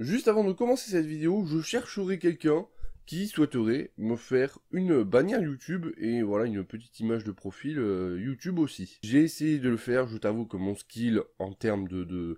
Juste avant de commencer cette vidéo, je chercherai quelqu'un qui souhaiterait me faire une bannière YouTube et voilà une petite image de profil YouTube aussi. J'ai essayé de le faire, je t'avoue que mon skill en termes de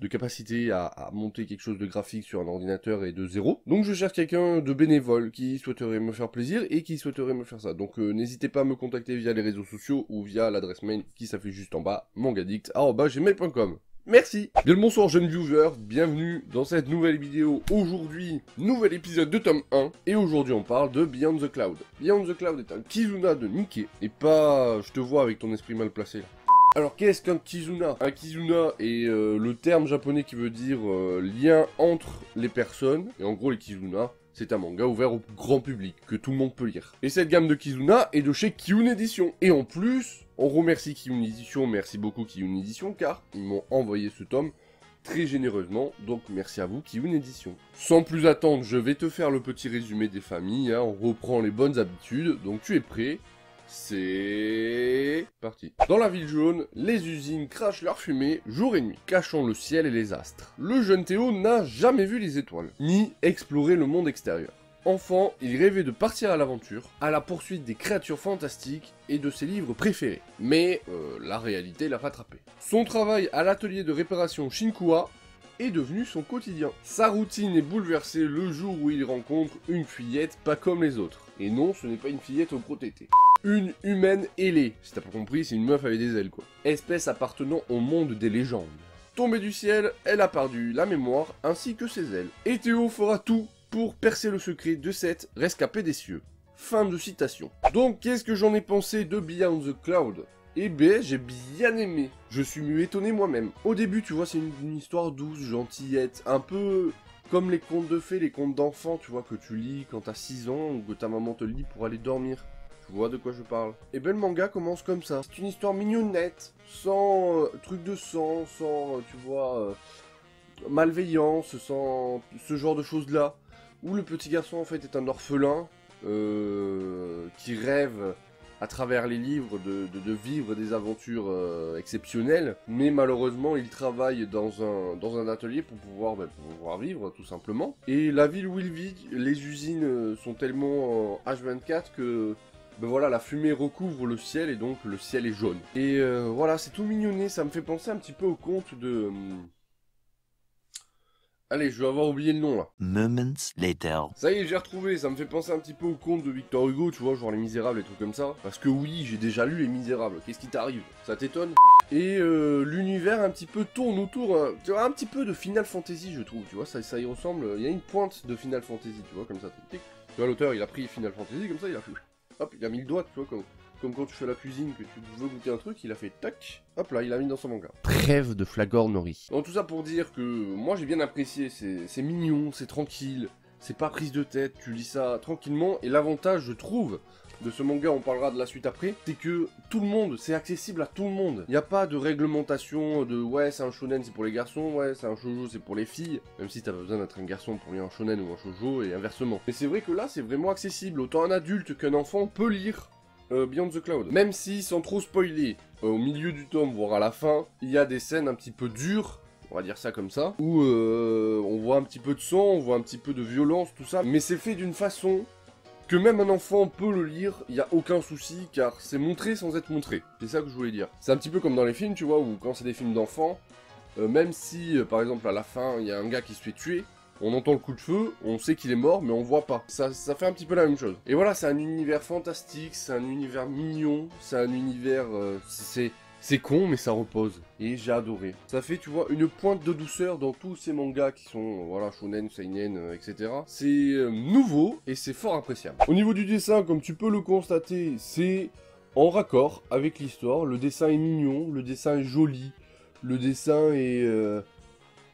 capacité à monter quelque chose de graphique sur un ordinateur est de zéro. Donc je cherche quelqu'un de bénévole qui souhaiterait me faire plaisir et qui souhaiterait me faire ça. Donc n'hésitez pas à me contacter via les réseaux sociaux ou via l'adresse mail qui s'affiche juste en bas, mongaddict@gmail.com. Merci. Bien le bonsoir jeunes viewers, bienvenue dans cette nouvelle vidéo. Aujourd'hui, nouvel épisode de tome 1, et aujourd'hui on parle de Beyond the Cloud. Beyond the Cloud est un Kizuna de Nikke, et pas je te vois avec ton esprit mal placé là. Alors qu'est-ce qu'un Kizuna? Un Kizuna est le terme japonais qui veut dire lien entre les personnes, et en gros les Kizuna, c'est un manga ouvert au grand public, que tout le monde peut lire. Et cette gamme de Kizuna est de chez Kiyun Edition. Et en plus, on remercie Kiyun Edition, merci beaucoup Kiyun Edition, car ils m'ont envoyé ce tome très généreusement, donc merci à vous Kiyun Edition. Sans plus attendre, je vais te faire le petit résumé des familles, hein, on reprend les bonnes habitudes, donc tu es prêt? C'est parti. Dans la ville jaune, les usines crachent leur fumée jour et nuit, cachant le ciel et les astres. Le jeune Théo n'a jamais vu les étoiles, ni exploré le monde extérieur. Enfant, il rêvait de partir à l'aventure, à la poursuite des créatures fantastiques et de ses livres préférés. Mais la réalité l'a rattrapé. Son travail à l'atelier de réparation Shinkuwa est devenu son quotidien. Sa routine est bouleversée le jour où il rencontre une fillette pas comme les autres. Et non, ce n'est pas une fillette au pro-tété. Une humaine ailée. Si t'as pas compris, c'est une meuf avec des ailes quoi. Espèce appartenant au monde des légendes. Tombée du ciel, elle a perdu la mémoire ainsi que ses ailes. Et Théo fera tout pour percer le secret de cette rescapée des cieux. Fin de citation. Donc qu'est-ce que j'en ai pensé de Beyond the Cloud? Eh ben, j'ai bien aimé. Je suis mieux étonné moi-même. Au début, tu vois, c'est une histoire douce, gentillette, un peu comme les contes de fées, les contes d'enfants, tu vois, que tu lis quand t'as 6 ans ou que ta maman te lit pour aller dormir. Tu vois de quoi je parle. Et ben, le manga commence comme ça. C'est une histoire mignonnette, sans truc de sang, sans, tu vois, malveillance, sans ce genre de choses-là. Où le petit garçon, en fait, est un orphelin qui rêve à travers les livres de vivre des aventures exceptionnelles, mais malheureusement il travaille dans un atelier pour pouvoir vivre tout simplement. Et la ville où il vit, les usines sont tellement H24 que ben voilà, la fumée recouvre le ciel et donc le ciel est jaune. Et voilà, c'est tout mignonné, ça me fait penser un petit peu au conte de... Allez, je vais avoir oublié le nom là. Moments later. Ça y est, j'ai retrouvé, ça me fait penser un petit peu au conte de Victor Hugo, tu vois, genre Les Misérables et trucs comme ça. Parce que oui, j'ai déjà lu Les Misérables, qu'est-ce qui t'arrive? Ça t'étonne? Et l'univers un petit peu tourne autour, tu vois, un petit peu de Final Fantasy, je trouve, tu vois, ça y ressemble, il y a une pointe de Final Fantasy, tu vois, comme ça. Tu vois, l'auteur, il a pris Final Fantasy, comme ça, il a fait... Hop, il a mis le doigt, tu vois, comme quand tu fais la cuisine, que tu veux goûter un truc, il a fait tac, hop là, il a mis dans son manga. Trêve de flagornerie. Donc tout ça pour dire que moi j'ai bien apprécié, c'est mignon, c'est tranquille, c'est pas prise de tête, tu lis ça tranquillement, et l'avantage je trouve de ce manga, on parlera de la suite après, c'est que tout le monde, c'est accessible à tout le monde. Il n'y a pas de réglementation de ouais c'est un shonen c'est pour les garçons, ouais c'est un shoujo c'est pour les filles, même si t'as pas besoin d'être un garçon pour lire un shonen ou un shoujo et inversement. Mais c'est vrai que là c'est vraiment accessible, autant un adulte qu'un enfant peut lire Beyond the Cloud. Même si, sans trop spoiler, au milieu du tome, voire à la fin, il y a des scènes un petit peu dures, on va dire ça comme ça, où on voit un petit peu de sang, on voit un petit peu de violence, tout ça, mais c'est fait d'une façon que même un enfant peut le lire, il n'y a aucun souci, car c'est montré sans être montré. C'est ça que je voulais dire. C'est un petit peu comme dans les films, tu vois, où quand c'est des films d'enfants, même si, par exemple, à la fin, il y a un gars qui se fait tuer, on entend le coup de feu, on sait qu'il est mort, mais on voit pas. Ça fait un petit peu la même chose. Et voilà, c'est un univers fantastique, c'est un univers mignon, c'est un univers... c'est con, mais ça repose. Et j'ai adoré. Ça fait, tu vois, une pointe de douceur dans tous ces mangas qui sont, voilà, shonen, seinen, etc. C'est nouveau, et c'est fort appréciable. Au niveau du dessin, comme tu peux le constater, c'est en raccord avec l'histoire. Le dessin est mignon, le dessin est joli, le dessin est...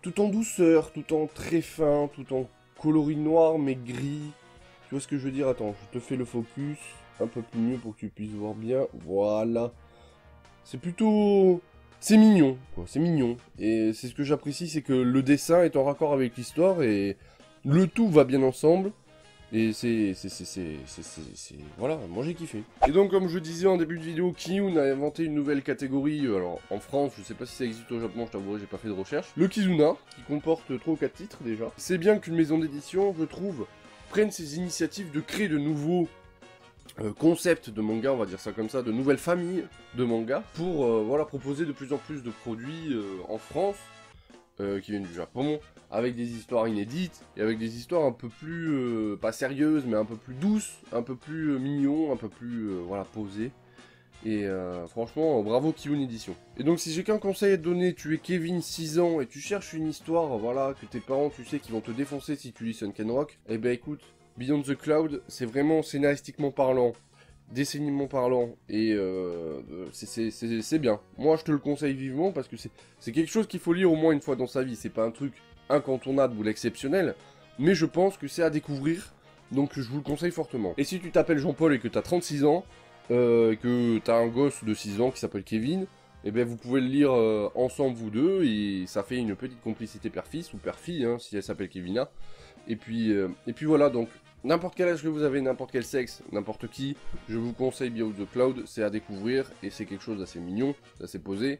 tout en douceur, tout en très fin, tout en coloris noir mais gris. Tu vois ce que je veux dire? Attends, je te fais le focus un peu plus mieux pour que tu puisses voir bien. Voilà. C'est plutôt... c'est mignon, quoi. C'est mignon. Et c'est ce que j'apprécie, c'est que le dessin est en raccord avec l'histoire et le tout va bien ensemble. Et voilà, moi j'ai kiffé. Et donc comme je disais en début de vidéo, Kiyun a inventé une nouvelle catégorie, alors en France, je sais pas si ça existe au Japon, je t'avouerai, j'ai pas fait de recherche. Le Kizuna, qui comporte 3 ou 4 titres déjà. C'est bien qu'une maison d'édition, je trouve, prenne ses initiatives de créer de nouveaux concepts de manga, on va dire ça comme ça, de nouvelles familles de manga, pour voilà, proposer de plus en plus de produits en France, qui viennent du Japon, avec des histoires inédites, et avec des histoires un peu plus, pas sérieuses, mais un peu plus douces, un peu plus mignons, un peu plus, voilà, posées. Et franchement, bravo Kiyun Edition. Et donc si j'ai qu'un conseil à te donner, tu es Kevin, 6 ans, et tu cherches une histoire, voilà, que tes parents, tu sais, qui vont te défoncer si tu lis Sunken Rock, eh ben écoute, Beyond the Cloud, c'est vraiment scénaristiquement parlant, décenniement parlant, et c'est bien. Moi je te le conseille vivement, parce que c'est quelque chose qu'il faut lire au moins une fois dans sa vie, c'est pas un truc incontournable ou l'exceptionnel, mais je pense que c'est à découvrir, donc je vous le conseille fortement. Et si tu t'appelles Jean-Paul et que t'as 36 ans, que t'as un gosse de 6 ans qui s'appelle Kevin, et ben vous pouvez le lire ensemble vous deux, et ça fait une petite complicité père-fils, ou père-fille, hein, si elle s'appelle Kevina. Et puis voilà, donc, n'importe quel âge que vous avez, n'importe quel sexe, n'importe qui, je vous conseille Beyond the Cloud, c'est à découvrir, et c'est quelque chose d'assez mignon, d'assez posé,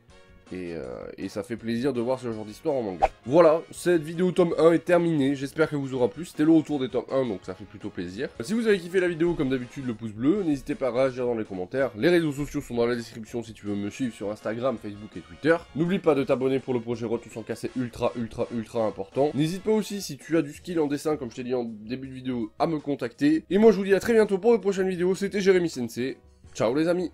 et ça fait plaisir de voir ce genre d'histoire en manga. Voilà, cette vidéo tome 1 est terminée, j'espère qu'elle vous aura plu, c'était le retour des tomes 1, donc ça fait plutôt plaisir. Si vous avez kiffé la vidéo, comme d'habitude, le pouce bleu, n'hésitez pas à réagir dans les commentaires, les réseaux sociaux sont dans la description si tu veux me suivre sur Instagram, Facebook et Twitter. N'oublie pas de t'abonner pour le projet Road to 100K, c'est ultra important. N'hésite pas aussi, si tu as du skill en dessin, comme je t'ai dit en début de vidéo, à me contacter. Et moi je vous dis à très bientôt pour une prochaine vidéo, c'était Jérémy Sensei, ciao les amis.